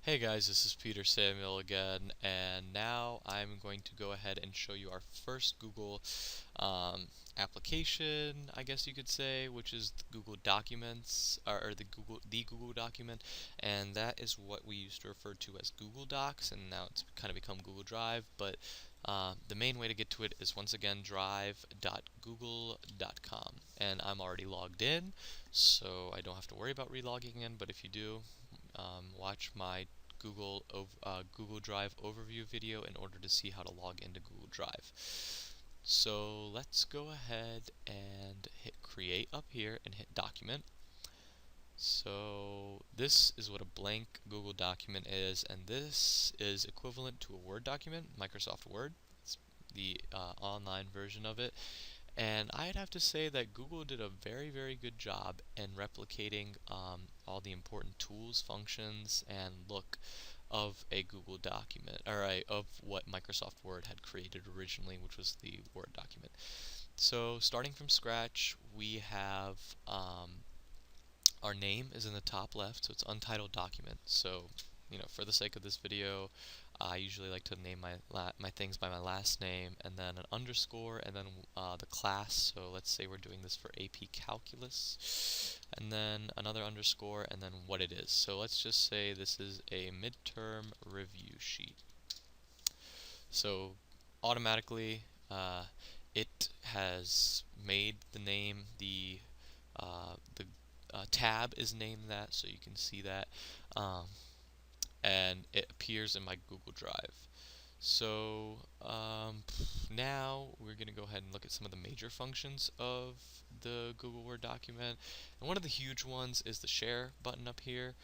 Hey guys, this is Peter Samuel again, and now I'm going to go ahead and show you our first Google application, I guess you could say, which is the Google Documents, or the Google document, and that is what we used to refer to as Google Docs, and now it's kind of become Google Drive, but the main way to get to it is once again drive.google.com, and I'm already logged in, so I don't have to worry about relogging in, but if you do, watch my Google Drive overview video in order to see how to log into Google Drive. So let's go ahead and hit create up here and hit document. So this is what a blank Google document is, and this is equivalent to a Word document, Microsoft Word. It's the online version of it. And I'd have to say that Google did a very, very good job in replicating all the important tools, functions, and look of a Google document, or of what Microsoft Word had created originally, which was the Word document. So starting from scratch, we have our name is in the top left, so it's untitled document. So, for the sake of this video, I usually like to name my things by my last name, and then an underscore, and then the class. So let's say we're doing this for AP Calculus, and then another underscore, and then what it is. So let's just say this is a midterm review sheet. So automatically, it has made the name the tab is named that, so you can see that. And it appears in my Google Drive. So now we're going to go ahead and look at some of the major functions of the Google Word document. And one of the huge ones is the share button up here.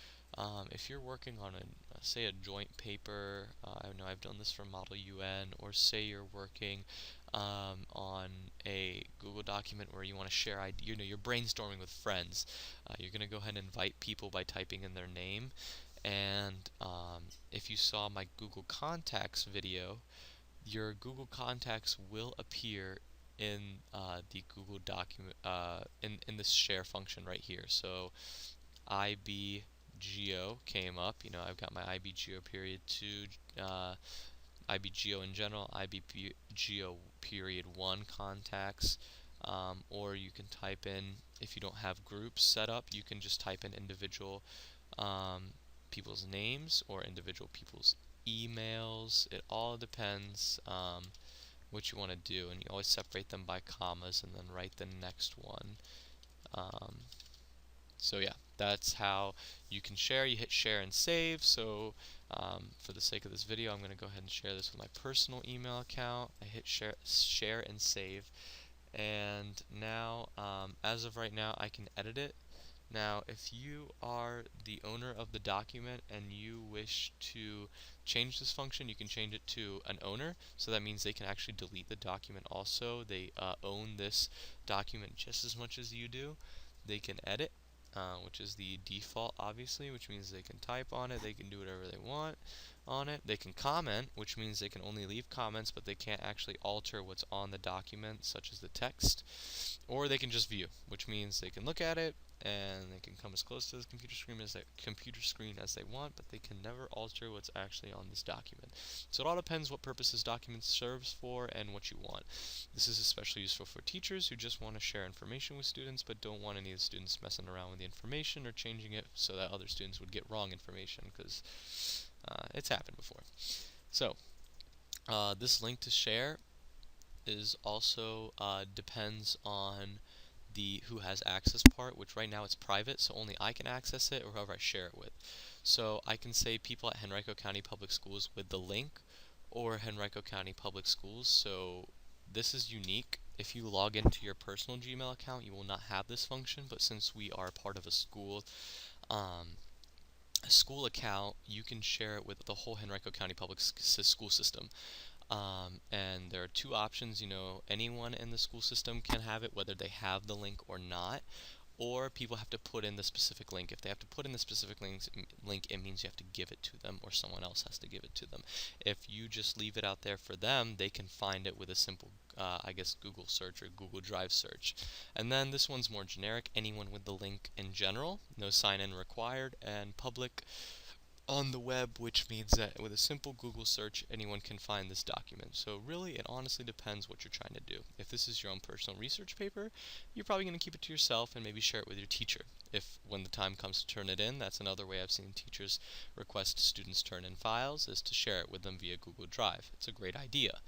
If you're working on say a joint paper, I know I've done this for Model UN, or say you're working on a Google document where you want to share you're brainstorming with friends. You're going to go ahead and invite people by typing in their name. And if you saw my Google Contacts video, your Google Contacts will appear in the Google document in this share function right here. So IBGO came up. I've got my IBGO period 2, IBGO in general, IBGO period 1 contacts. Or you can type in, if you don't have groups set up, you can just type in individual people's names or individual people's emails. It all depends what you want to do, and you always separate them by commas and then write the next one. So yeah, that's how you can share. You hit share and save. So for the sake of this video, I'm going to go ahead and share this with my personal email account. I hit share and save, and now as of right now, I can edit it. Now, if you are the owner of the document and you wish to change this function, you can change it to an owner. So that means they can actually delete the document also. They own this document just as much as you do. They can edit, which is the default, obviously, which means they can type on it. They can do whatever they want on it. They can comment, which means they can only leave comments, but they can't actually alter what's on the document, such as the text. Or they can just view, which means they can look at it, and they can come as close to the computer screen as they want, but they can never alter what's actually on this document. So it all depends what purpose this document serves for and what you want. This is especially useful for teachers who just want to share information with students but don't want any of the students messing around with the information or changing it so that other students would get wrong information, because it's happened before. So this link to share is also depends on the who has access part, which right now it's private, so only I can access it or whoever I share it with. So I can say people at Henrico County Public Schools with the link, or Henrico County Public Schools. So this is unique. If you log into your personal Gmail account, you will not have this function, but since we are part of a school account, you can share it with the whole Henrico County Public School system. And there are two options. Anyone in the school system can have it, whether they have the link or not, or people have to put in the specific link. If they have to put in the specific link, it means you have to give it to them, or someone else has to give it to them. If you just leave it out there for them, they can find it with a simple, Google search or Google Drive search. And then this one's more generic, anyone with the link in general, no sign-in required, and public on the web, which means that with a simple Google search, anyone can find this document. So really, it honestly depends what you're trying to do. If this is your own personal research paper, you're probably going to keep it to yourself and maybe share it with your teacher. If when the time comes to turn it in, that's another way I've seen teachers request students turn in files, is to share it with them via Google Drive. It's a great idea.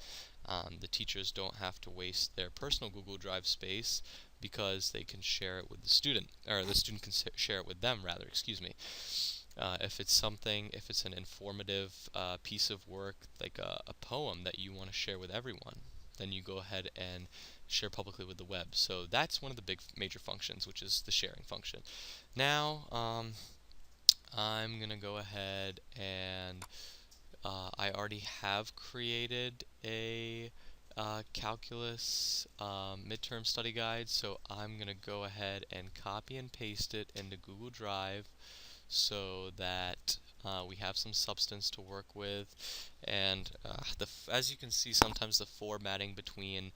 The teachers don't have to waste their personal Google Drive space because they can share it with the student, or the student can share it with them rather, excuse me. If it's an informative piece of work, like a poem that you want to share with everyone, then you go ahead and share publicly with the web. So that's one of the big major functions, which is the sharing function. Now, I'm going to go ahead and I already have created a calculus midterm study guide, so I'm going to go ahead and copy and paste it into Google Drive so that we have some substance to work with. And as you can see, sometimes the formatting between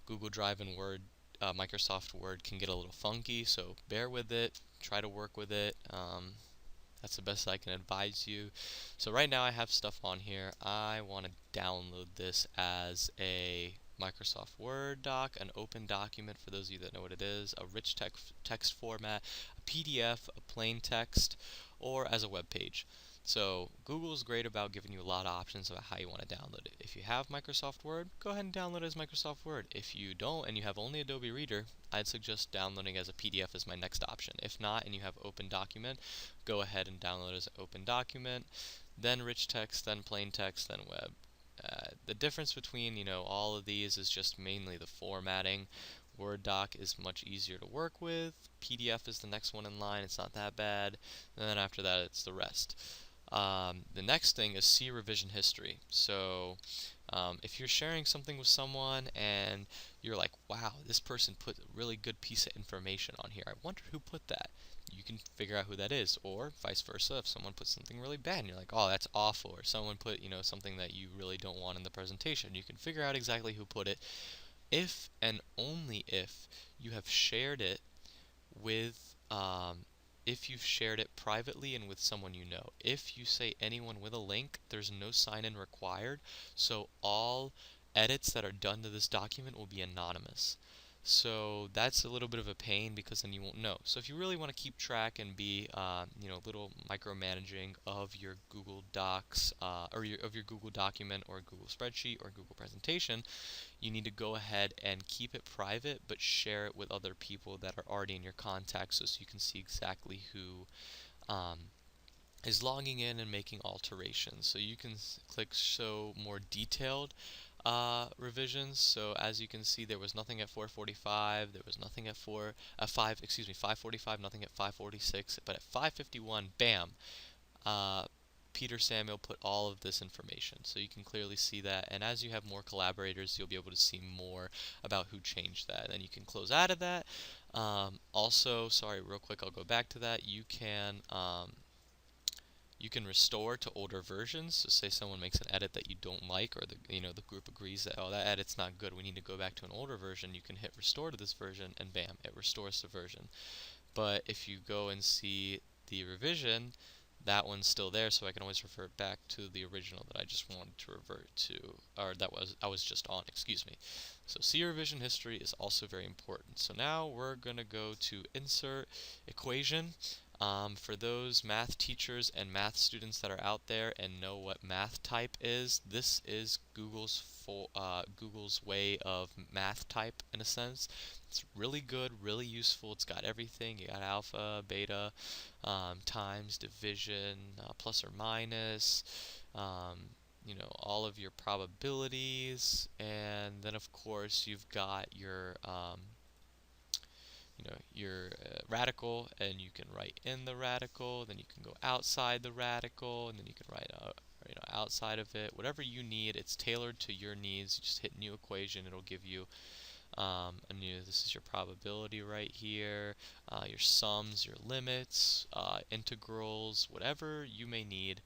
Google Drive and Word, Microsoft Word, can get a little funky, so bear with it, try to work with it. That's the best I can advise you. So right now I have stuff on here. I want to download this as a Microsoft Word doc, an open document for those of you that know what it is, a rich text format, a PDF, a plain text, or as a web page. So Google is great about giving you a lot of options about how you want to download it. If you have Microsoft Word, go ahead and download it as Microsoft Word. If you don't and you have only Adobe Reader, I'd suggest downloading as a PDF as my next option. If not and you have Open Document, go ahead and download it as an open document, then rich text, then plain text, then web. The difference between all of these is just mainly the formatting. Word doc is much easier to work with. PDF is the next one in line. It's not that bad. And then after that, it's the rest. The next thing is see revision history. So if you're sharing something with someone and you're like, wow, this person put a really good piece of information on here, I wonder who put that. You can figure out who that is, or vice versa. If someone puts something really bad and you're like, oh, that's awful, or someone put something that you really don't want in the presentation, you can figure out exactly who put it if and only if you have shared it with if you've shared it privately and with someone you know. If you say anyone with a link, there's no sign-in required, so all edits that are done to this document will be anonymous. So that's a little bit of a pain because then you won't know. So if you really want to keep track and be, a little micromanaging of your Google Docs of your Google document or Google spreadsheet or Google presentation, you need to go ahead and keep it private but share it with other people that are already in your contacts so you can see exactly who is logging in and making alterations. So you can click show more detailed revisions. So as you can see, there was nothing at 4:45, there was nothing at 5:45, nothing at 5:46, but at 5:51, bam, Peter Samuel put all of this information. So you can clearly see that, and as you have more collaborators, you'll be able to see more about who changed that. Then you can close out of that. Also, sorry, real quick, I'll go back to that. You can restore to older versions. So say someone makes an edit that you don't like, or the group agrees that, oh, that edit's not good, we need to go back to an older version. You can hit restore to this version, and bam, it restores the version. But if you go and see the revision, that one's still there, so I can always revert back to the original that I just wanted to revert to, or I was just on, excuse me. So see revision history is also very important. So now we're going to go to insert equation. For those math teachers and math students that are out there and know what math type is, this is Google's way of math type in a sense. It's really good, really useful. It's got everything. You got alpha, beta, times, division, plus or minus, all of your probabilities, and then of course you've got your radical, and you can write in the radical, then you can go outside the radical, and then you can write outside of it. Whatever you need, it's tailored to your needs. You just hit new equation, it'll give you this is your probability right here, your sums, your limits, integrals, whatever you may need.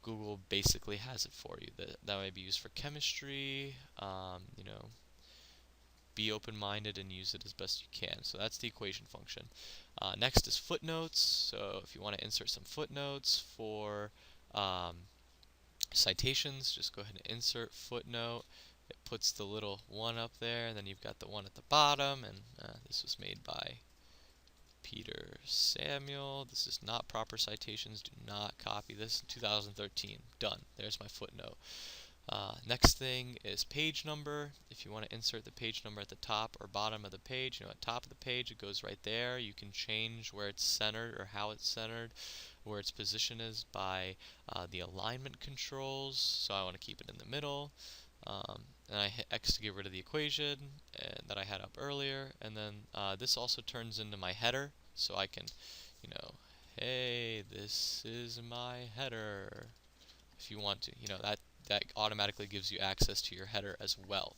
Google basically has it for you. That may be used for chemistry, be open-minded and use it as best you can. So that's the equation function. Next is footnotes. So if you want to insert some footnotes for citations, just go ahead and insert footnote. It puts the little one up there, and then you've got the one at the bottom, and this was made by Peter Samuel. This is not proper citations. Do not copy this. 2013. Done. There's my footnote. Next thing is page number. If you want to insert the page number at the top or bottom of the page, at top of the page it goes right there. You can change where it's centered or how it's centered, where its position is by the alignment controls. So I want to keep it in the middle. And I hit X to get rid of the equation that I had up earlier. And then this also turns into my header, so I can, hey, this is my header. If you want to, that automatically gives you access to your header as well.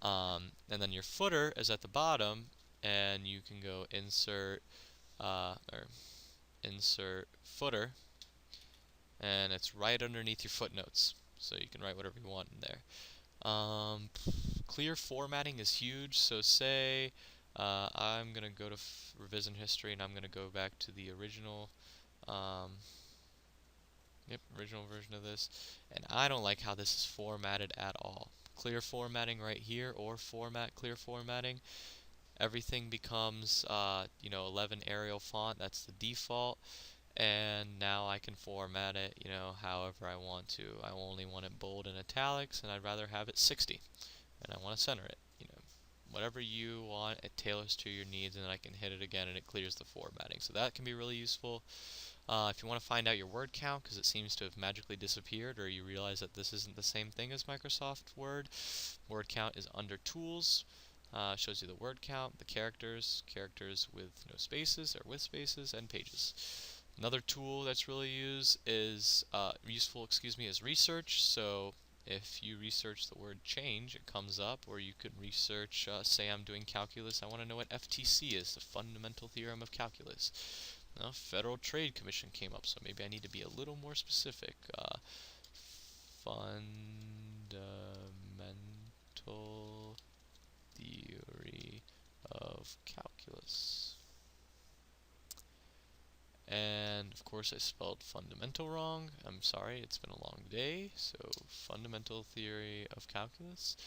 And then your footer is at the bottom, and you can go insert or insert footer, and it's right underneath your footnotes, so you can write whatever you want in there. Clear formatting is huge. So say I'm going to go to revision history, and I'm going to go back to the original original version of this, and I don't like how this is formatted at all. Clear formatting right here, or format clear formatting. Everything becomes 11 Arial font. That's the default. And now I can format it, however I want to. I only want it bold and italics, and I'd rather have it 60. And I want to center it. Whatever you want, it tailors to your needs, and then I can hit it again, and it clears the formatting. So that can be really useful. If you want to find out your word count, because it seems to have magically disappeared, or you realize that this isn't the same thing as Microsoft Word, word count is under Tools. Shows you the word count, the characters with no spaces or with spaces, and pages. Another tool that's really useful is research. So if you research the word change, it comes up. Or you could research, say I'm doing calculus, I want to know what FTC is, the fundamental theorem of calculus. Federal Trade Commission came up, so maybe I need to be a little more specific. Fundamental theory of calculus. And of course I spelled fundamental wrong. I'm sorry, it's been a long day. So fundamental theory of calculus.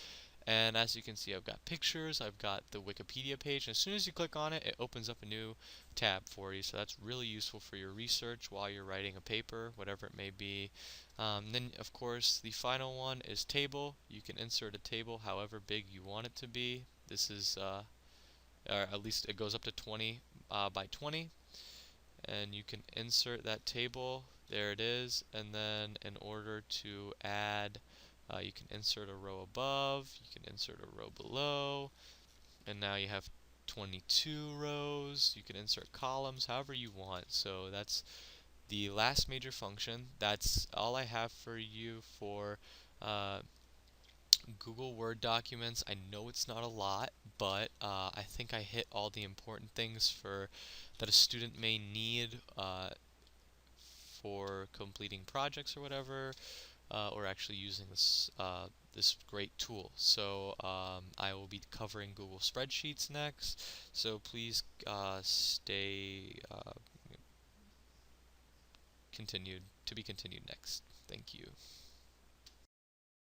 And as you can see, I've got pictures, I've got the Wikipedia page, and as soon as you click on it, it opens up a new tab for you. So that's really useful for your research while you're writing a paper, whatever it may be. Then, of course, the final one is table. You can insert a table however big you want it to be. This is, or at least it goes up to 20 by 20. And you can insert that table. There it is. And then in order to add, you can insert a row above, you can insert a row below, and now you have 22 rows. You can insert columns however you want. So that's the last major function. That's all I have for you for Google Word documents. I know it's not a lot, but I think I hit all the important things that a student may need for completing projects or whatever, or actually using this great tool. So I will be covering Google Spreadsheets next. So please stay to be continued next. Thank you.